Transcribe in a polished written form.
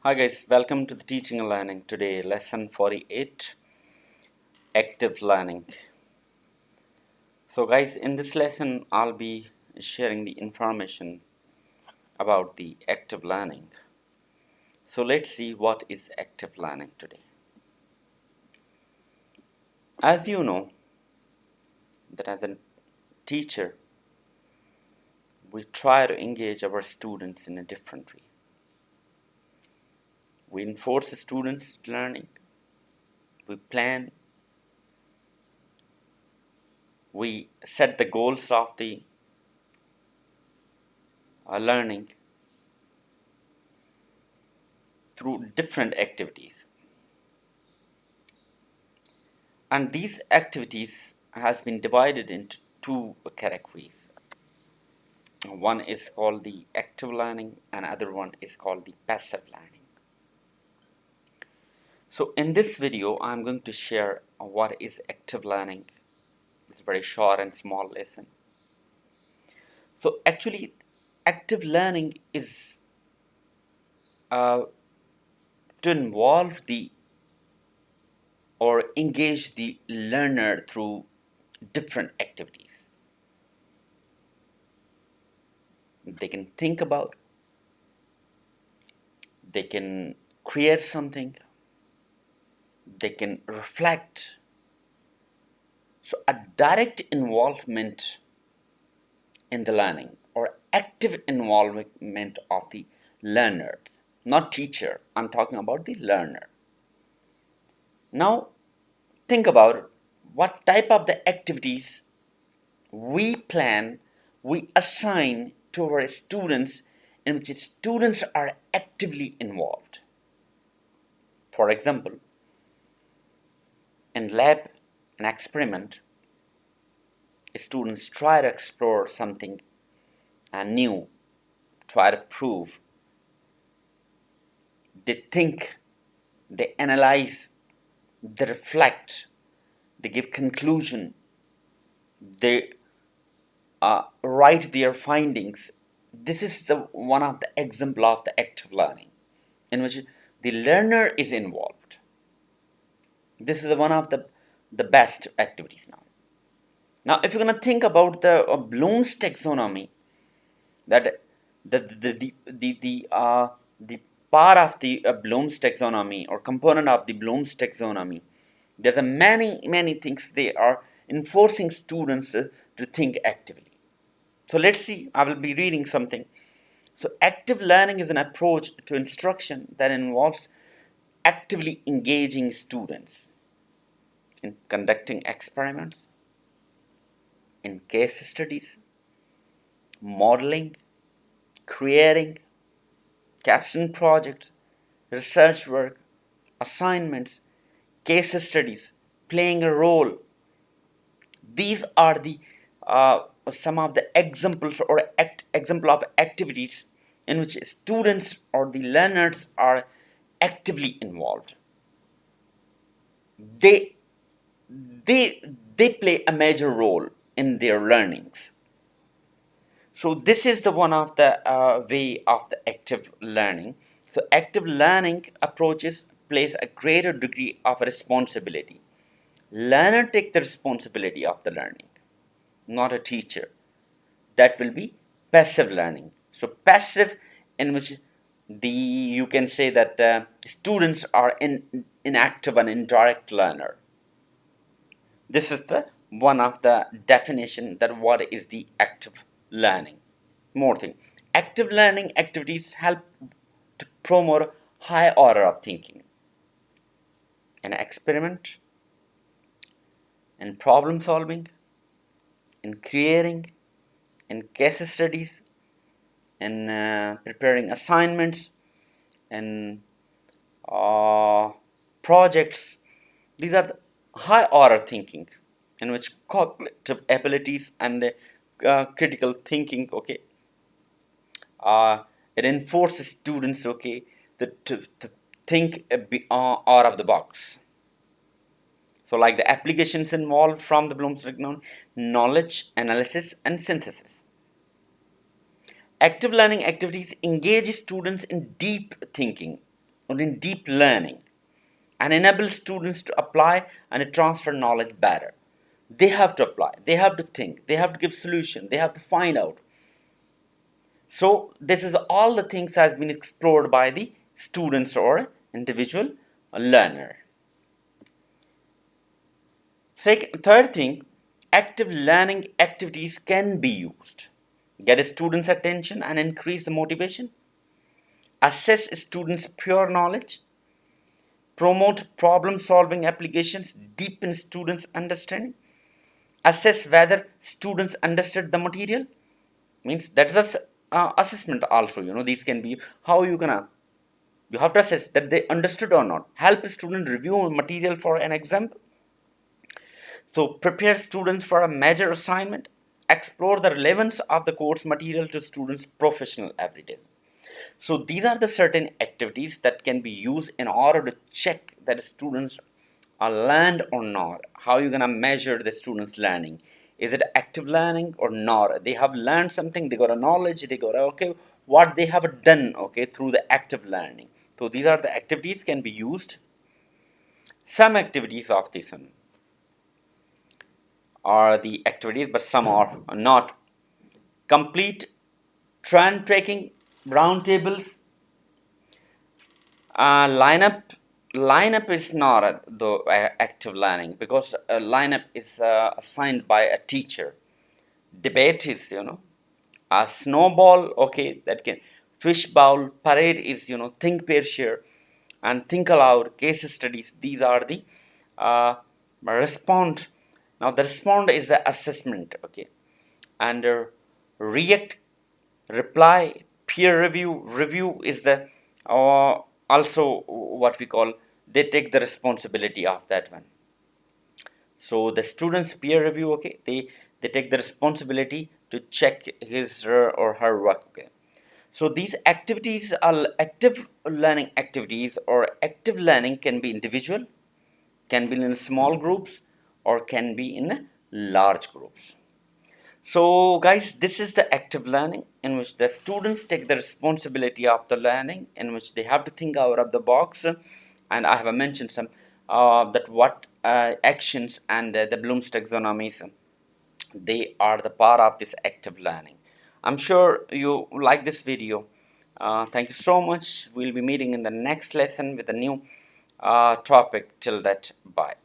Hi guys, welcome to the Teaching and Learning. Today, lesson 48, active learning. So guys, in this lesson, I'll be sharing the information about the active learning. So let's see what is active learning today. As you know, that as a teacher, we try to engage our students in a different way. We enforce the students' learning. We plan. We set the goals of the learning through different activities. And these activities has been divided into two categories. One is called the active learning and other one is called the passive learning. So in this video I'm going to share what is active learning. It's a very short and small lesson. So actually active learning is to involve the or engage the learner through different activities. They can think about, they can create something, they can reflect. So a direct involvement in the learning or active involvement of the learners, not teacher. I'm talking about the learner. Now think about what type of the activities we plan, we assign to our students in which students are actively involved. For example, in lab, an experiment, students try to explore something new, try to prove. They think, they analyze, they reflect, they give conclusion, they write their findings. This is one of the example of the active learning in which the learner is involved. This is one of the best activities now. Now, if you're going to think about the Bloom's taxonomy, that the part of the Bloom's taxonomy or component of the Bloom's taxonomy, there are many things they are enforcing students to think actively. So let's see. I will be reading something. So active learning is an approach to instruction that involves actively engaging students in conducting experiments, in case studies, modeling, creating, caption projects, research work, assignments, case studies, playing a role. These are the some of the examples or example of activities in which students or the learners are actively involved. They they play a major role in their learnings. So this is the one of the way of the active learning. So active learning approaches place a greater degree of responsibility. Learner take the responsibility of the learning, not a teacher. That will be passive learning. So passive, in which you can say that students are inactive and indirect learner. This is the one of the definition that what is the active learning. More thing, active learning activities help to promote high order of thinking, an experiment, in problem solving, in creating, in case studies, in preparing assignments, in projects. These are the high order thinking in which cognitive abilities and critical thinking, okay, it enforces students, okay, to think out of the box. So like the applications involved from the Bloom's taxonomy, knowledge, analysis and synthesis. Active learning activities engage students in deep thinking or in deep learning and enable students to apply and transfer knowledge better. They have to apply, they have to think, they have to give solution, they have to find out. So this is all the things has been explored by the students or individual learner. Third thing, active learning activities can be used. Get a student's attention and increase the motivation. Assess students' pure knowledge. Promote problem solving applications, deepen students' understanding. Assess whether students understood the material. Means that's a assessment also. These can be how you have to assess that they understood or not. Help a student review material for an exam. So prepare students for a major assignment. Explore the relevance of the course material to students' professional everyday. So these are the certain activities that can be used in order to check that students are learned or not. How you gonna measure the students' learning? Is it active learning or not? They have learned something, they got a knowledge, they got okay, what they have done through the active learning. So these are the activities can be used. Some activities of this one are the activities, but some are not. Complete trend tracking, roundtables, lineup is not the active learning because lineup is assigned by a teacher. Debate is a snowball. Okay, that can fishbowl. Parade is think, pair, share, and think aloud. Case studies. These are the respond. Now the respond is the assessment. Okay, and react, reply, peer review is the also what we call, they take the responsibility of that one. So the students peer review, okay, they take the responsibility to check his or her work. Okay, so these activities are active learning activities, or active learning can be individual, can be in small groups, or can be in large groups. So guys, this is the active learning in which the students take the responsibility of the learning, in which they have to think out of the box. And I have mentioned some that what actions and the Bloom's taxonomies, they are the part of this active learning. I'm sure you like this video. Thank you so much. We'll be meeting in the next lesson with a new topic. Till that, bye.